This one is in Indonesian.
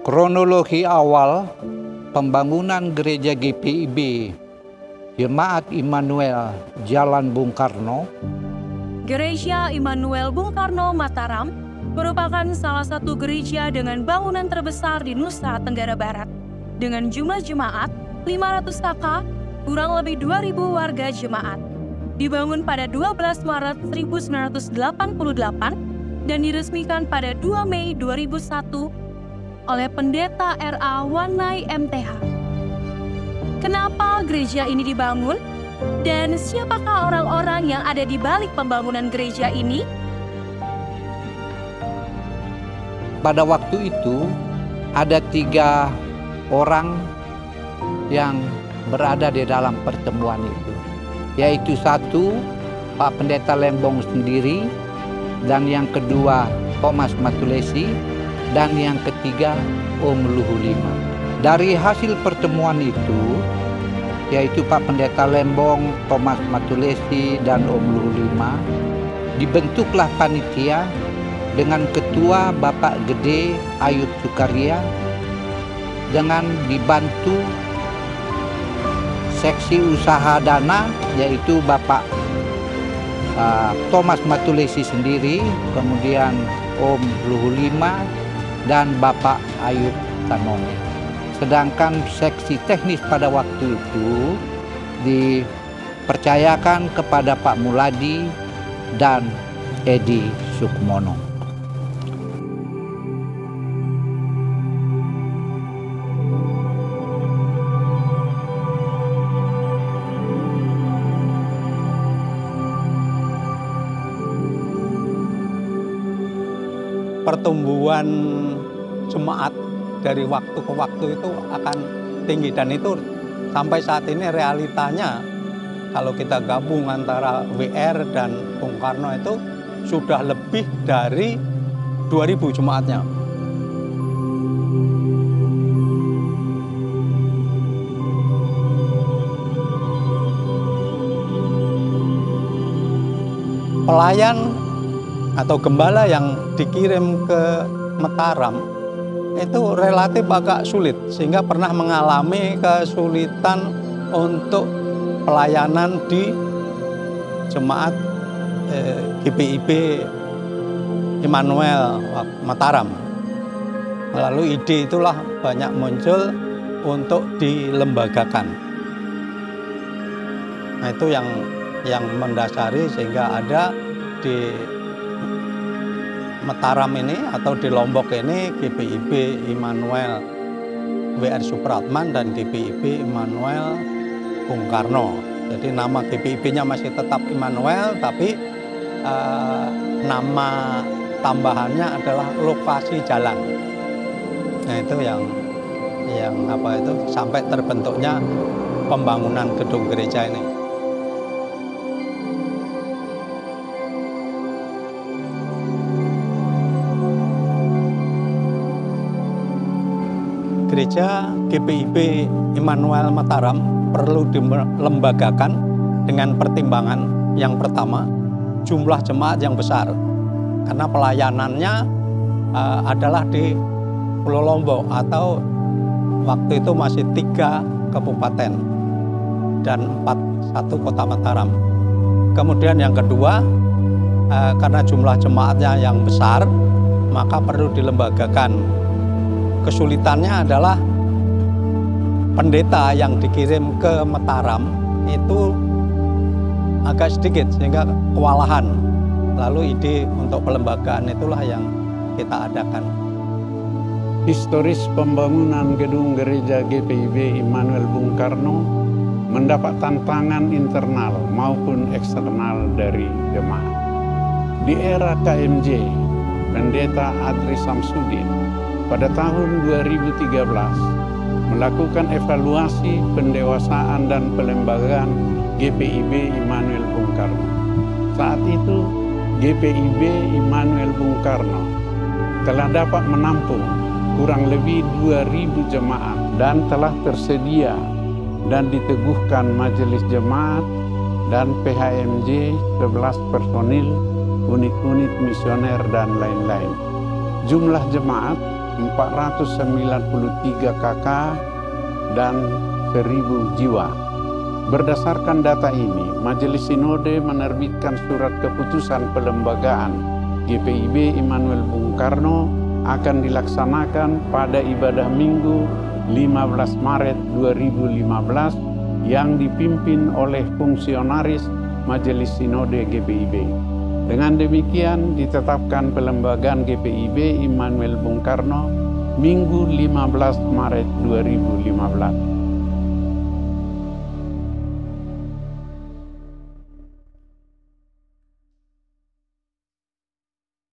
Kronologi awal pembangunan gereja GPIB Jemaat Immanuel Jalan Bung Karno. Gereja Immanuel Bung Karno Mataram merupakan salah satu gereja dengan bangunan terbesar di Nusa Tenggara Barat. Dengan jumlah jemaat 500 kakak, kurang lebih 2.000 warga jemaat. Dibangun pada 12 Maret 1988 dan diresmikan pada 2 Mei 2001 oleh Pendeta R.A. Wanai MTH. Kenapa gereja ini dibangun? Dan siapakah orang-orang yang ada di balik pembangunan gereja ini? Pada waktu itu, ada 3 orang yang berada di dalam pertemuan itu. Yaitu 1, Pak Pendeta Lembong sendiri, dan yang kedua, Thomas Matulesi, dan yang ketiga, Om Luhu Lima. Dari hasil pertemuan itu, yaitu Pak Pendeta Lembong, Thomas Matulesi, dan Om Luhu Lima, dibentuklah panitia dengan Ketua Bapak Gede Ayub Sukaria, dengan dibantu seksi usaha dana, yaitu Bapak Thomas Matulesi sendiri, kemudian Om Luhu Lima, dan Bapak Ayub Tanone. Sedangkan seksi teknis pada waktu itu dipercayakan kepada Pak Muladi dan Edi Sukmono. Pertumbuhan jemaat dari waktu ke waktu itu akan tinggi, dan itu sampai saat ini realitanya kalau kita gabung antara WR dan Bung Karno itu sudah lebih dari 2.000 jemaatnya. Pelayan atau gembala yang dikirim ke Mataram itu relatif agak sulit, sehingga pernah mengalami kesulitan untuk pelayanan di jemaat GPIB Immanuel Mataram. Lalu ide itulah banyak muncul untuk dilembagakan. Nah, itu yang mendasari sehingga ada di Mataram ini atau di Lombok ini GPIB Immanuel WR Supratman dan GPIB Immanuel Bung Karno. Jadi nama GPIB-nya masih tetap Immanuel, tapi nama tambahannya adalah lokasi jalan. Nah, itu yang sampai terbentuknya pembangunan gedung gereja ini. Gereja GPIB Immanuel Mataram perlu dilembagakan dengan pertimbangan yang pertama, jumlah jemaat yang besar, karena pelayanannya adalah di Pulau Lombok atau waktu itu masih 3 kabupaten dan 1 kota Mataram. Kemudian yang kedua, karena jumlah jemaatnya yang besar, maka perlu dilembagakan. Kesulitannya adalah pendeta yang dikirim ke Mataram itu agak sedikit sehingga kewalahan. Lalu ide untuk pelembagaan itulah yang kita adakan. Historis pembangunan gedung gereja GPIB Immanuel Bung Karno mendapat tantangan internal maupun eksternal dari jemaat. Di era KMJ, Pendeta Adri Samsudin pada tahun 2013 melakukan evaluasi pendewasaan dan pelembagaan GPIB Immanuel Bung Karno. Saat itu GPIB Immanuel Bung Karno telah dapat menampung kurang lebih 2.000 jemaat dan telah tersedia dan diteguhkan majelis jemaat dan PHMJ 11 personil, unit-unit misioner dan lain-lain. Jumlah jemaat 493 KK dan 1.000 jiwa. Berdasarkan data ini, Majelis Sinode menerbitkan surat keputusan pelembagaan GPIB Immanuel Bung Karno akan dilaksanakan pada ibadah Minggu 15 Maret 2015 yang dipimpin oleh fungsionaris Majelis Sinode GPIB. Dengan demikian ditetapkan pelembagaan GPIB Immanuel Bung Karno Minggu 15 Maret 2015.